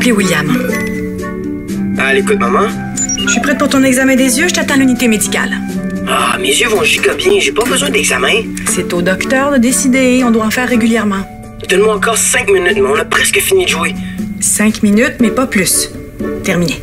appeler William. À l'écoute, maman. Je suis prête pour ton examen des yeux, je t'attends à l'unité médicale. Ah, mes yeux vont giga bien, j'ai pas besoin d'examen. C'est au docteur de décider, on doit en faire régulièrement. Donne-moi encore 5 minutes, mais on a presque fini de jouer. 5 minutes, mais pas plus. Terminé.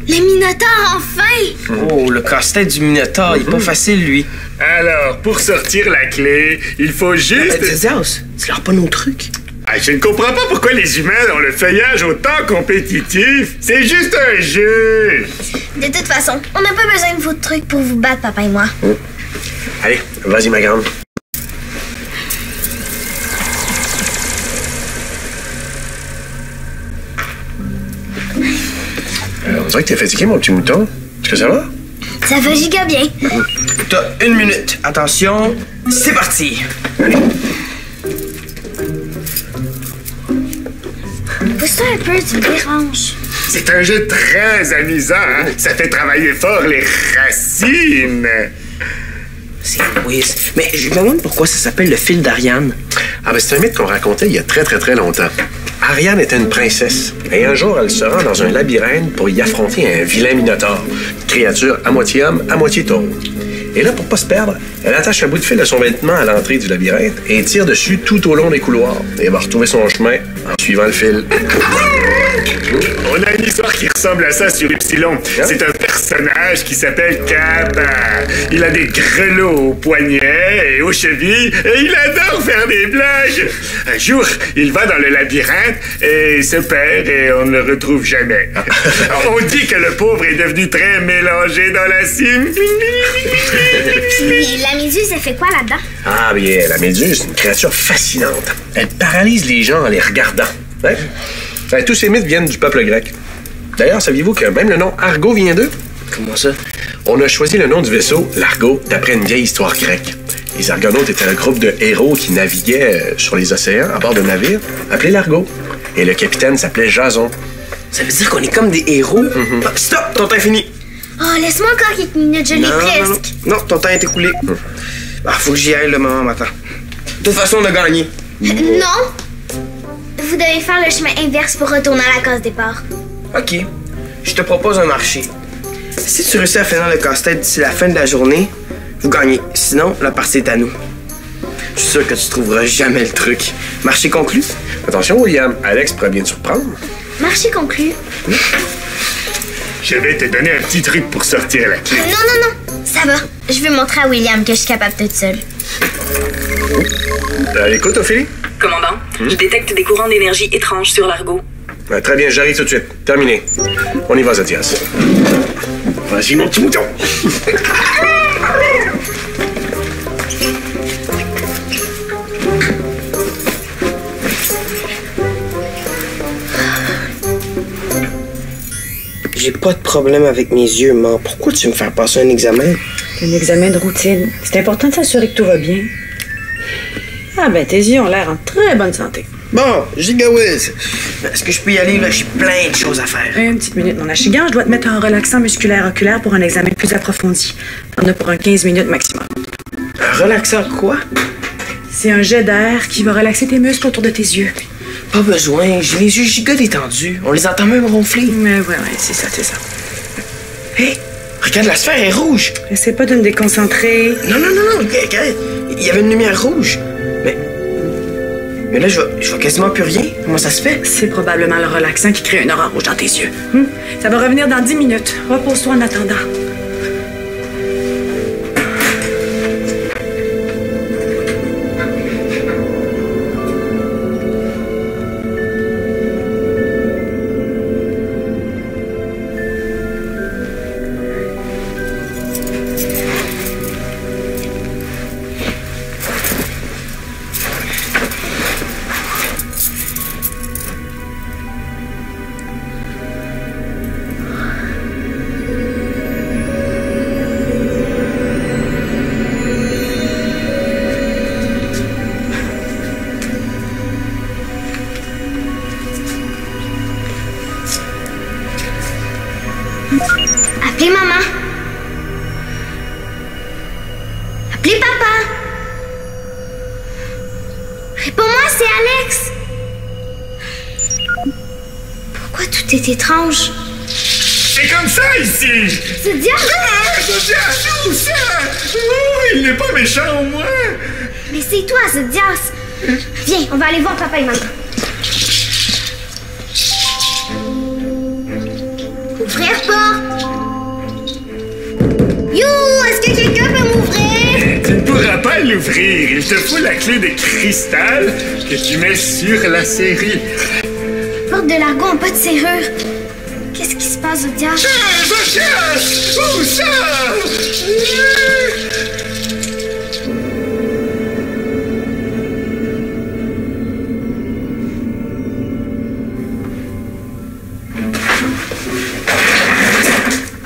Le Minotaure, enfin! Oh, le casse-tête du Minotaure, il est pas facile, lui. Alors, pour sortir la clé, il faut juste... Zeus, c'est leur pas nos trucs. Ah, je ne comprends pas pourquoi les humains ont le feuillage autant compétitif. C'est juste un jeu. De toute façon, on n'a pas besoin de vos trucs pour vous battre, papa et moi. Allez, vas-y, ma grande. On dirait que t'es fatigué, mon petit mouton. Est-ce que ça va? Ça va giga bien. T'as 1 minute. Attention, c'est parti. Pousse-toi un peu, tu me déranges. C'est un jeu très amusant, hein? Ça fait travailler fort les racines. C'est Louise. Mais je me demande pourquoi ça s'appelle le fil d'Ariane. Ah, ben c'est un mythe qu'on racontait il y a très, très, très longtemps. Ariane était une princesse. Et un jour, elle se rend dans un labyrinthe pour y affronter un vilain minotaure. Créature à moitié homme, à moitié taureau. Et là, pour pas se perdre, elle attache un bout de fil à son vêtement à l'entrée du labyrinthe et tire dessus tout au long des couloirs. Et elle va retrouver son chemin en suivant le fil. On a une histoire qui ressemble à ça sur Ypsilon. C'est un personnage qui s'appelle Kappa. Il a des grelots aux poignets et aux chevilles et il adore faire des blagues. Un jour, il va dans le labyrinthe et se perd et on ne le retrouve jamais. On dit que le pauvre est devenu très mélangé dans la cime. Puis la méduse, elle fait quoi là-dedans? Ah, bien, la méduse, c'est une créature fascinante. Elle paralyse les gens en les regardant. Hein? Tous ces mythes viennent du peuple grec. D'ailleurs, saviez-vous que même le nom Argo vient d'eux? Comment ça? On a choisi le nom du vaisseau, l'Argo, d'après une vieille histoire grecque. Les Argonautes étaient un groupe de héros qui naviguaient sur les océans à bord de navires, appelés l'Argo. Et le capitaine s'appelait Jason. Ça veut dire qu'on est comme des héros? Ah, stop! Ton temps est fini! Oh, laisse-moi encore quelques minutes, je l'ai presque. Non, ton temps est écoulé. Ah, faut que j'y aille, le maman m'attend. De toute façon, on a gagné. Non! Vous devez faire le chemin inverse pour retourner à la case départ. OK. Je te propose un marché. Si tu réussis à finir le casse-tête d'ici la fin de la journée, vous gagnez. Sinon, la partie est à nous. Je suis sûr que tu trouveras jamais le truc. Marché conclu? Attention, William, Alex pourrait bien te surprendre. Marché conclu. Je vais te donner un petit truc pour sortir la clé. Non, ça va. Je vais montrer à William que je suis capable toute seule. À l'écoute, Ophélie? Commandant, je détecte des courants d'énergie étranges sur l'Argo. Très bien, j'arrive tout de suite. Terminé. On y va, Zatias. Vas-y, mon petit mouton. J'ai pas de problème avec mes yeux, mais pourquoi tu veux me faire passer un examen? Un examen de routine. C'est important de s'assurer que tout va bien. Ah ben, tes yeux ont l'air en très bonne santé. Bon, gigawiz. Est-ce que je peux y aller, là? J'ai plein de choses à faire. Une petite minute, mon achigan. Je dois te mettre en relaxant musculaire oculaire pour un examen plus approfondi. T'en as pour un 15 minutes maximum. Un relaxant quoi? C'est un jet d'air qui va relaxer tes muscles autour de tes yeux. Pas besoin, j'ai les yeux giga détendus. On les entend même ronfler. Mais ouais, c'est ça. Hé, regarde, la sphère est rouge. Essaie pas de me déconcentrer. Non, regarde, il y avait une lumière rouge. Mais là, je vois quasiment plus rien. Comment ça se fait? C'est probablement le relaxant qui crée une aura rouge dans tes yeux. Ça va revenir dans 10 minutes. Repose-toi en attendant. Appelez maman. Appelez papa. Réponds-moi, c'est Alex. Pourquoi tout est étrange? C'est comme ça ici! C'est Diaz! Zodias, où ça? Oh, il n'est pas méchant au moins! Mais c'est toi, c'est Diaz! Viens, on va aller voir papa et maman. Ouvrir porte! You, est-ce que quelqu'un peut m'ouvrir? Tu ne pourras pas l'ouvrir. Il te faut la clé de cristal que tu mets sur la série. Porte de l'argot en pas de serrure. Qu'est-ce qui se passe, Zodias? Zodias! Où ça?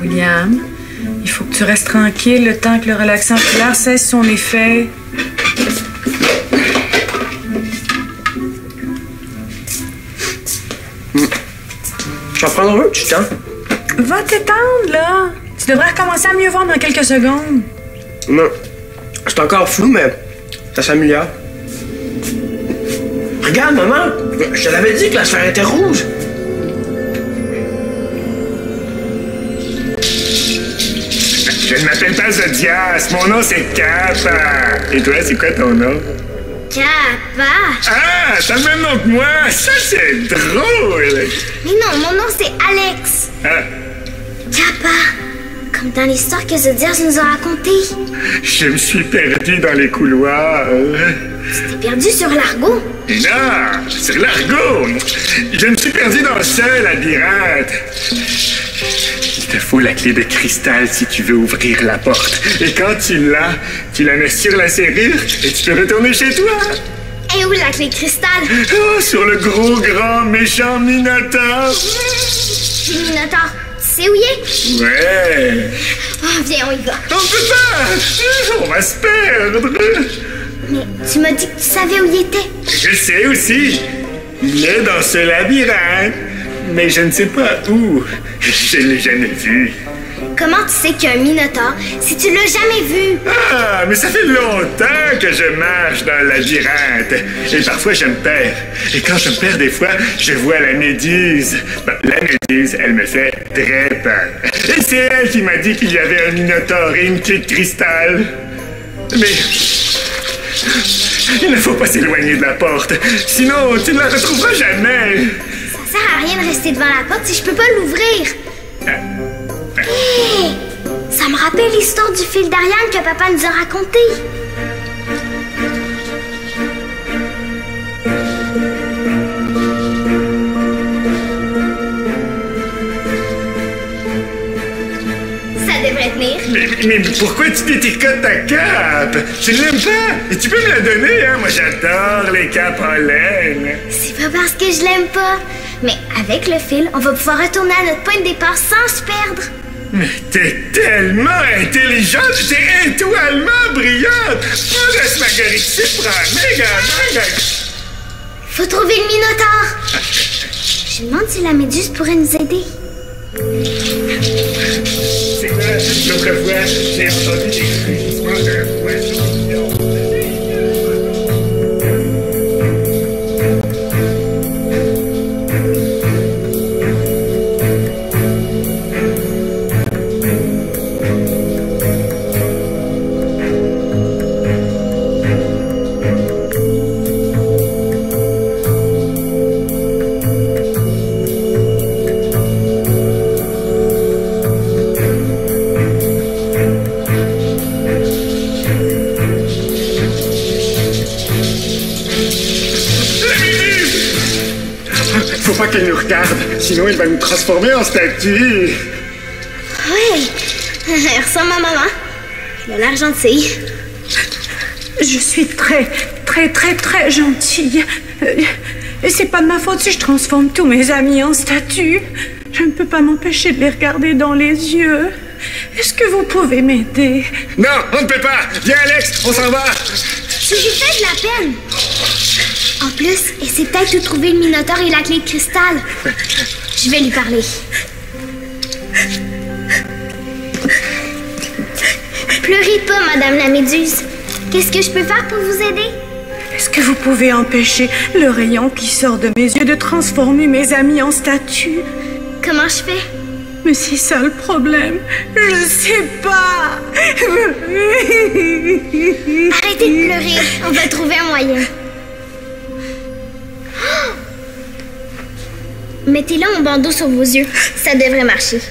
William, il faut que tu restes tranquille le temps que le relaxant pilaire cesse son effet. Je vais prendre un petit temps. Va t'étendre, là. Tu devrais recommencer à mieux voir dans quelques secondes. Non. C'est encore flou, mais ça s'améliore. Regarde, maman! Je te l'avais dit que la sphère était rouge. Je ne m'appelle pas Zodias. Mon nom, c'est Kappa. Et toi, c'est quoi ton nom? Kappa! Ah, t'as le même nom que moi. Ça, c'est drôle. Mais non, mon nom c'est Alex. Ah, Kappa! Comme dans l'histoire que Zodias nous a racontée. je me suis perdu dans les couloirs. Tu t'es perdu sur l'argot. Non, sur l'argot. Je me suis perdu dans ce labyrinthe. Il te faut la clé de cristal si tu veux ouvrir la porte. Et quand tu la mets sur la serrure et tu peux retourner chez toi. Et où la clé de cristal? Oh, sur le gros, grand, méchant Minotaure. Minotaure, tu sais où il est? Ouais. Oh, viens, on y va. On peut pas. On va se perdre. Mais tu m'as dit que tu savais où il était. Je sais aussi. Il est dans ce labyrinthe. Mais je ne sais pas où. Je ne l'ai jamais vu. Comment tu sais qu'il y a un Minotaure si tu l'as jamais vu? Ah, mais ça fait longtemps que je marche dans le labyrinthe. Et parfois, je me perds. Et quand je me perds, des fois, je vois la méduse. Ben, la méduse, elle me fait très peur. Et c'est elle qui m'a dit qu'il y avait un Minotaure et une clé de cristal. Mais il ne faut pas s'éloigner de la porte. Sinon, tu ne la retrouveras jamais. Ça sert à rien de rester devant la porte si je peux pas l'ouvrir. Hey! Ça me rappelle l'histoire du fil d'Ariane que papa nous a raconté. Ça devrait tenir. Mais pourquoi tu détricotes ta cape? Tu ne l'aimes pas? Et tu peux me la donner, hein? Moi, j'adore les capes en laine. C'est pas parce que je l'aime pas. Mais avec le fil, on va pouvoir retourner à notre point de départ sans se perdre. Mais t'es tellement intelligente, t'es étoilement brillante. Prends la Marguerite, tu prends méga. Faut trouver le Minotaure. Je me demande si la méduse pourrait nous aider. C'est quoi? L'autre fois, j'ai entendu des rugissements d'un poisson mignon. Faut pas qu'elle nous regarde, sinon il va nous transformer en statue. Ouais, elle ressemble à maman. Elle a l'air gentille. Je suis très, très, très, très gentille. C'est pas de ma faute si je transforme tous mes amis en statues. Je ne peux pas m'empêcher de les regarder dans les yeux. Est-ce que vous pouvez m'aider? Non, on ne peut pas. Viens Alex, on s'en va. J'ai fait de la peine. En plus, elle sait peut-être où trouver le Minotaure et la clé de cristal. Je vais lui parler. Pleurez pas, Madame la Méduse. Qu'est-ce que je peux faire pour vous aider? Est-ce que vous pouvez empêcher le rayon qui sort de mes yeux de transformer mes amis en statues? Comment je fais? Mais c'est ça le problème. Je sais pas. Arrêtez de pleurer. On va trouver un moyen. Mettez-là mon bandeau sur vos yeux. Ça devrait marcher.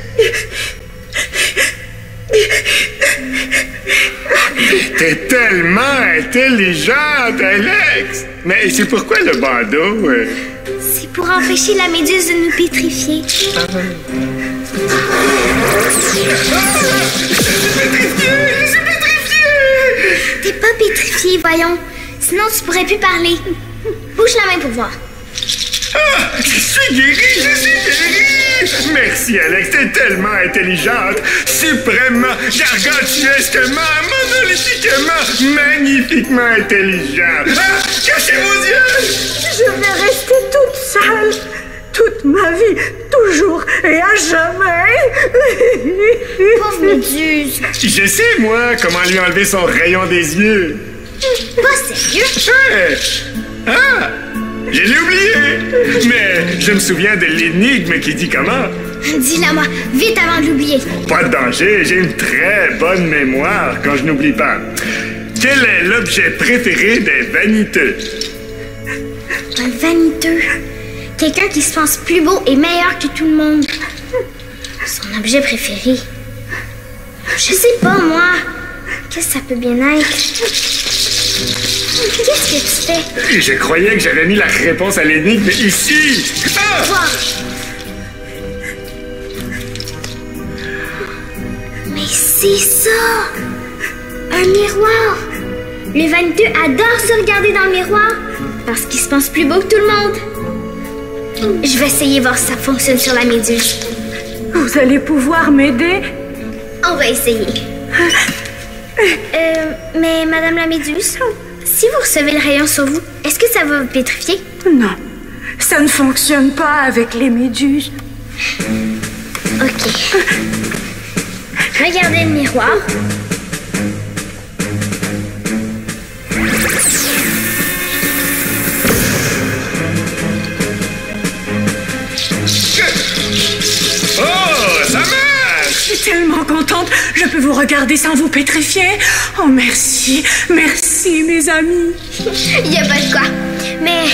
T'es tellement intelligente, Alex! Mais c'est pourquoi le bandeau? C'est pour empêcher la méduse de nous pétrifier. Je suis pétrifié! T'es pas pétrifié, voyons. Sinon, tu pourrais plus parler. Bouge la main pour voir. Ah! Je suis guéri! Merci, Alex, t'es tellement intelligente, suprêmement, gargantuesquement, monolithiquement, magnifiquement intelligente. Ah! Cachez vos yeux! Je vais rester toute seule. Toute ma vie, toujours et à jamais. Pauvre méduse. Je sais, moi, comment lui enlever son rayon des yeux. Pas sérieux? Hey! Ah! Je l'ai oublié! Mais je me souviens de l'énigme qui dit comment. Dis-la moi, vite avant de l'oublier. Pas de danger, j'ai une très bonne mémoire quand je n'oublie pas. Quel est l'objet préféré des vaniteux? Un vaniteux. Quelqu'un qui se pense plus beau et meilleur que tout le monde. Son objet préféré. Je sais pas, moi. Qu'est-ce que ça peut bien être? Qu'est-ce que tu fais? Je croyais que j'avais mis la réponse à l'énigme ici. Ah! Voir. Mais c'est ça! Un miroir! Le vaniteux adore se regarder dans le miroir parce qu'il se pense plus beau que tout le monde. Je vais essayer voir si ça fonctionne sur la méduse. Vous allez pouvoir m'aider? On va essayer. Mais Madame la Méduse, si vous recevez le rayon sur vous, est-ce que ça va vous pétrifier? Non, ça ne fonctionne pas avec les méduses. Ok. Regardez le miroir. Oh, ça marche! Je suis tellement contente. Je peux vous regarder sans vous pétrifier. Oh, merci. Merci, mes amis. Il n'y a pas de quoi. Mais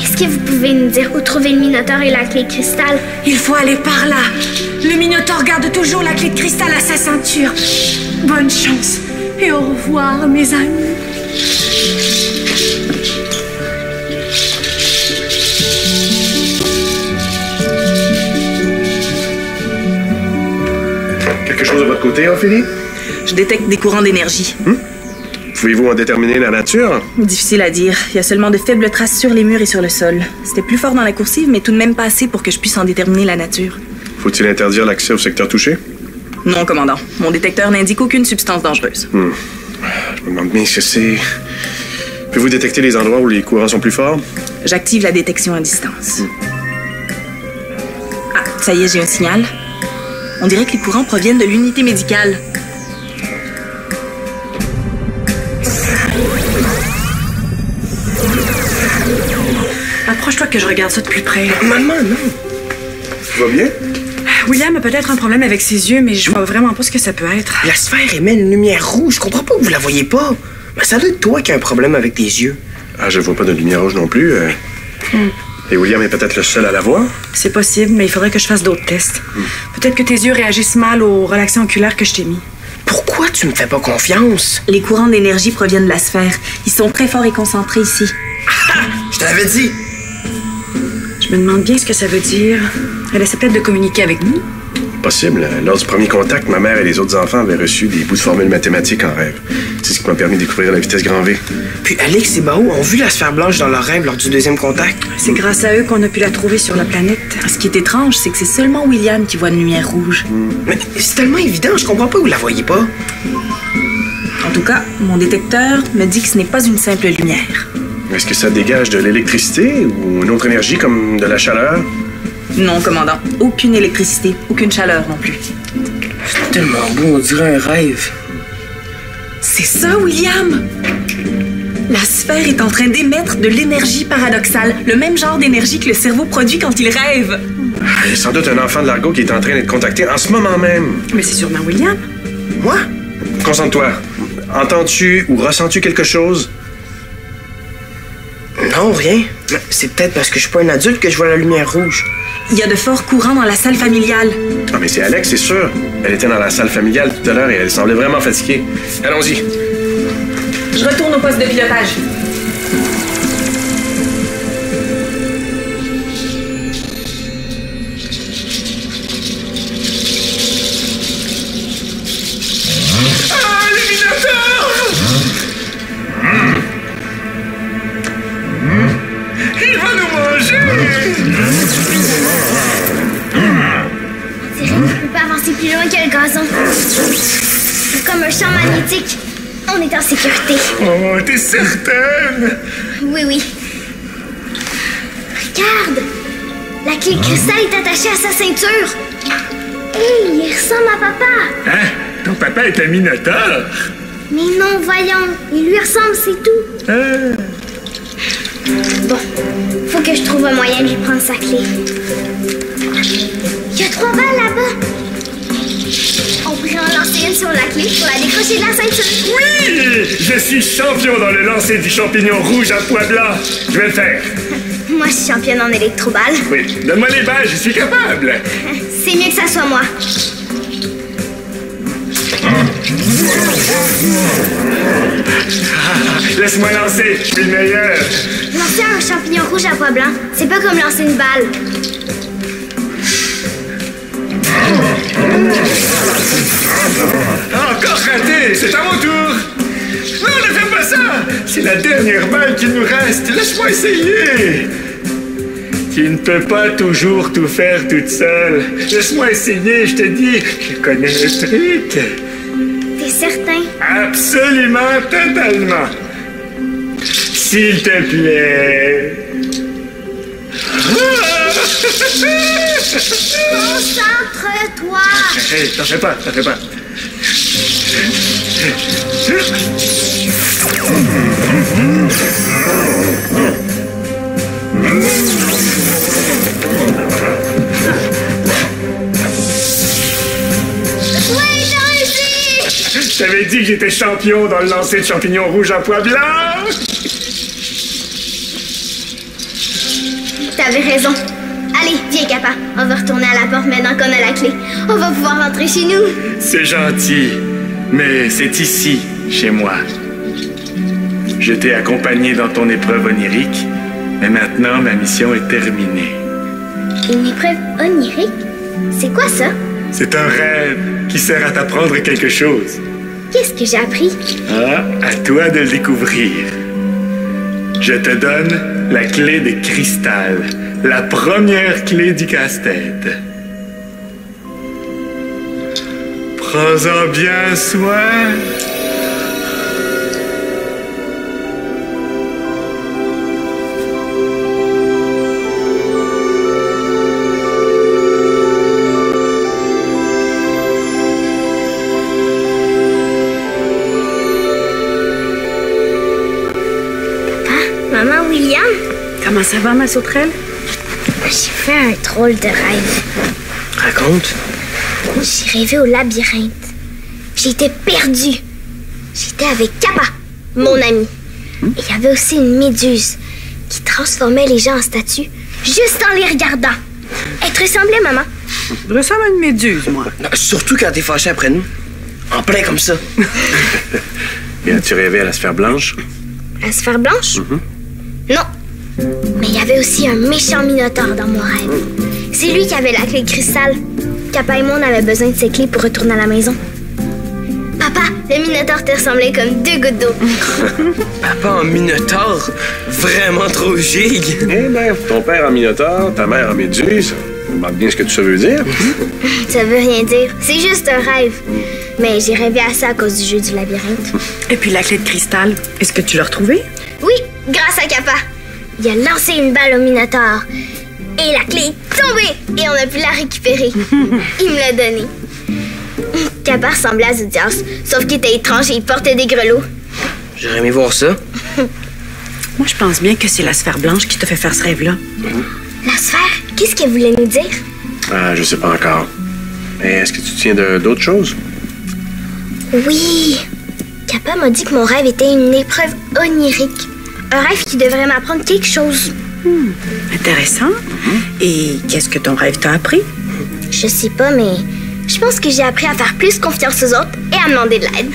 est-ce que vous pouvez nous dire où trouver le Minotaure et la clé de cristal? Il faut aller par là. Le Minotaure garde toujours la clé de cristal à sa ceinture. Bonne chance. Et au revoir, mes amis. Quelque chose de votre côté, Ophélie? Je détecte des courants d'énergie. Pouvez-vous en déterminer la nature? Difficile à dire. Il y a seulement de faibles traces sur les murs et sur le sol. C'était plus fort dans la coursive, mais tout de même pas assez pour que je puisse en déterminer la nature. Faut-il interdire l'accès au secteur touché? Non, commandant. Mon détecteur n'indique aucune substance dangereuse. Je me demande bien ce que c'est. Pouvez-vous détecter les endroits où les courants sont plus forts? J'active la détection à distance. Ah, ça y est, j'ai un signal. On dirait que les courants proviennent de l'unité médicale. Approche-toi que je regarde ça de plus près. Maman, non. Tout va bien? William a peut-être un problème avec ses yeux, mais je vois vraiment pas ce que ça peut être. La sphère émet une lumière rouge. Je comprends pas que vous la voyez pas. Mais ça doit être toi qui as un problème avec tes yeux. Ah, je vois pas de lumière rouge non plus. Et William est peut-être le seul à la voir? C'est possible, mais il faudrait que je fasse d'autres tests. Peut-être que tes yeux réagissent mal aux relaxants oculaires que je t'ai mis. Pourquoi tu me fais pas confiance? Les courants d'énergie proviennent de la sphère. Ils sont très forts et concentrés ici. Ah! Je te l'avais dit. Je me demande bien ce que ça veut dire. Elle essaie peut-être de communiquer avec nous. Possible. Lors du premier contact, ma mère et les autres enfants avaient reçu des bouts de formules mathématiques en rêve. C'est ce qui m'a permis de découvrir la vitesse grand V. Puis Alex et Bao ont vu la sphère blanche dans leur rêve lors du deuxième contact. C'est grâce à eux qu'on a pu la trouver sur la planète. Ce qui est étrange, c'est que c'est seulement William qui voit une lumière rouge. Mais c'est tellement évident, je comprends pas que vous la voyez pas. En tout cas, mon détecteur me dit que ce n'est pas une simple lumière. Est-ce que ça dégage de l'électricité ou une autre énergie comme de la chaleur? Non, commandant. Aucune électricité, aucune chaleur non plus. C'est tellement beau, on dirait un rêve. C'est ça, William! La sphère est en train d'émettre de l'énergie paradoxale, le même genre d'énergie que le cerveau produit quand il rêve. Il y a sans doute un enfant de Largo qui est en train d'être contacté en ce moment même. Mais c'est sûrement William. Moi? Concentre-toi. Entends-tu ou ressens-tu quelque chose? Non, rien. C'est peut-être parce que je suis pas un adulte que je vois la lumière rouge. Il y a de forts courants dans la salle familiale. Ah, mais c'est Alex, c'est sûr. Elle était dans la salle familiale tout à l'heure et elle semblait vraiment fatiguée. Allons-y. Je retourne au poste de pilotage. Ah, le Minotaure! Il va nous manger! On dirait qu'on ne peut pas avancer plus loin que le gazon. C'est comme un champ magnétique. On est en sécurité. Oh, t'es certaine? Oui, oui. Regarde! La clé de cristal est attachée à sa ceinture. Hé, il ressemble à papa. Hein? Ton papa est un Minotaure? Mais non, voyons. Il lui ressemble, c'est tout. Bon, faut que je trouve un moyen de lui prendre sa clé. Il y a 3 balles là-bas. On pourrait en lancer une sur la clé pour la décrocher de la ceinture. Oui! Je suis champion dans le lancer du champignon rouge à pois blanc. Je vais le faire. Moi, je suis championne en électroballe. Oui, donne-moi les balles, je suis capable. C'est mieux que ça soit moi. Laisse-moi lancer, je suis le meilleur. Lancer un champignon rouge à pois blanc, c'est pas comme lancer une balle. Encore raté, c'est à mon tour. Non, ne fais pas ça. C'est la dernière balle qu'il nous reste. Laisse-moi essayer. Tu ne peux pas toujours tout faire toute seule. Laisse-moi essayer, je te dis. Je connais le truc. T'es certain? Absolument, totalement. S'il te plaît. Concentre-toi! Hé, t'en fais pas, t'en fais pas. Oui, j'ai réussi! Je t'avais dit que j'étais champion dans le lancer de champignons rouges à pois blanc. T'avais raison. Allez, viens, Kappa. On va retourner à la porte maintenant qu'on a la clé. On va pouvoir rentrer chez nous. C'est gentil, mais c'est ici, chez moi. Je t'ai accompagné dans ton épreuve onirique, mais maintenant ma mission est terminée. Une épreuve onirique? C'est quoi ça? C'est un rêve qui sert à t'apprendre quelque chose. Qu'est-ce que j'ai appris? Ah, à toi de le découvrir. Je te donne la clé de cristal, la première clé du casse-tête. Prends-en bien soin. Maman, William? Comment ça va, ma sauterelle? J'ai fait un drôle de rêve. Raconte. J'ai rêvé au labyrinthe. J'étais perdue. J'étais avec Kappa, mon ami. Et il y avait aussi une méduse qui transformait les gens en statues juste en les regardant. Elle te ressemblait, maman? Je ressemble à une méduse, moi. Surtout quand t'es fâché après nous. En plein comme ça. Bien, tu rêvais à la sphère blanche? La sphère blanche? Non. Mais il y avait aussi un méchant minotaure dans mon rêve. C'est lui qui avait la clé de cristal. Kappa et moi, on avait besoin de ces clés pour retourner à la maison. Papa, le minotaure te ressemblait comme 2 gouttes d'eau. Papa en minotaure? Vraiment trop gigue. Eh ben, ton père en minotaure, ta mère en méduse. Remarque bien ce que ça veut dire. Ça veut rien dire. C'est juste un rêve. Mais j'ai rêvé à ça à cause du jeu du labyrinthe. Et puis la clé de cristal, est-ce que tu l'as retrouvée? Oui, grâce à Kappa. Il a lancé une balle au minotaure. Et la clé est tombée. Et on a pu la récupérer. Il me l'a donnée. Kappa ressemblait à Zodias, sauf qu'il était étrange et il portait des grelots. J'aurais aimé voir ça. Moi, je pense bien que c'est la sphère blanche qui t'a fait faire ce rêve-là. La sphère, qu'est-ce qu'elle voulait nous dire? Ah, je sais pas encore. Mais est-ce que tu te tiens d'autres choses? Oui. Kappa m'a dit que mon rêve était une épreuve onirique. Un rêve qui devrait m'apprendre quelque chose. Intéressant. Et qu'est-ce que ton rêve t'a appris? Je sais pas, mais je pense que j'ai appris à faire plus confiance aux autres et à demander de l'aide.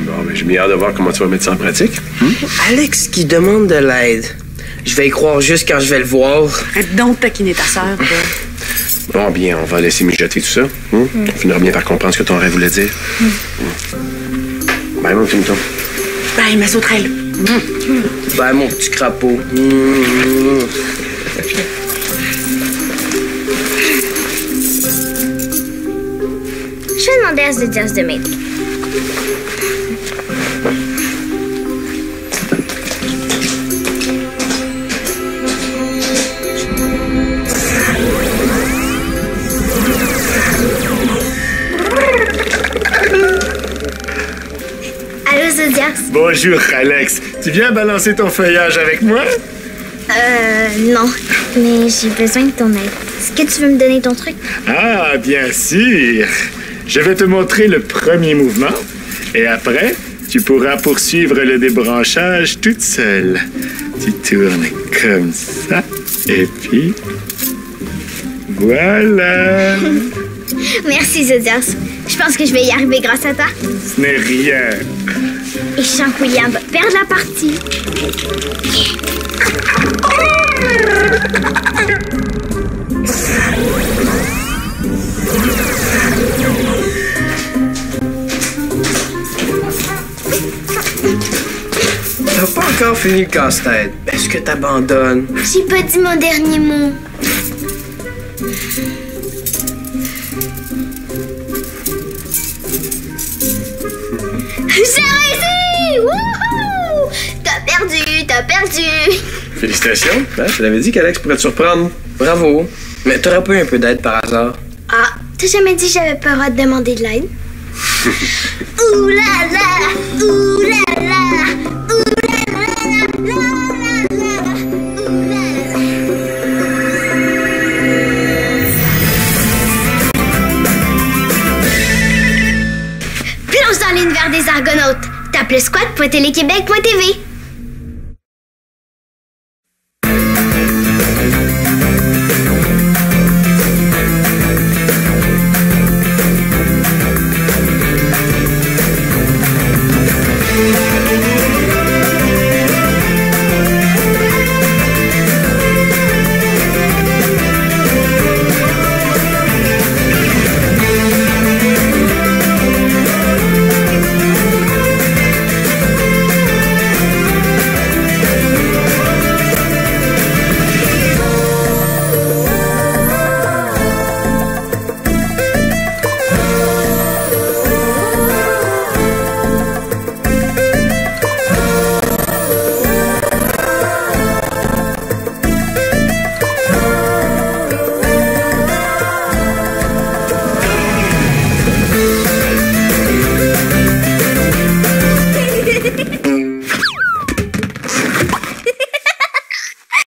Bon, mais j'ai bien hâte de voir comment tu vas mettre ça en pratique. Alex qui demande de l'aide. Je vais y croire juste quand je vais le voir. Arrête donc de taquiner ta sœur, toi. Bon, bien, on va laisser mijoter tout ça. On finira bien par comprendre ce que ton rêve voulait dire. Bye, mon petit mouton. Bye, ma sauterelle. Ben, mon petit crapaud. Je vais demander à Zodias de m'aider. Allô, Zodias? Bonjour, Alex. Tu viens balancer ton feuillage avec moi? Non. Mais j'ai besoin de ton aide. Est-ce que tu veux me donner ton truc? Ah, bien sûr. Je vais te montrer le premier mouvement. Et après, tu pourras poursuivre le débranchage toute seule. Tu tournes comme ça. Et puis... voilà. Merci, Zodias. Je pense que je vais y arriver grâce à toi. Ce n'est rien. Et Shank William va perdre la partie. T'as pas encore fini le casse-tête. Est-ce que t'abandonnes? J'ai pas dit mon dernier mot. J'ai réussi! Wouhou! T'as perdu! Félicitations. Je l'avais dit qu'Alex pourrait te surprendre. Bravo. Mais t'aurais pas eu un peu d'aide par hasard? Ah, t'as jamais dit que j'avais pas le droit de demander de l'aide? Ouh là là! Ouh là là! Ouh là là! La la la! Ouh là là! Plonge dans l'univers des Argonautes. Tape le squat.téléquébec.tv.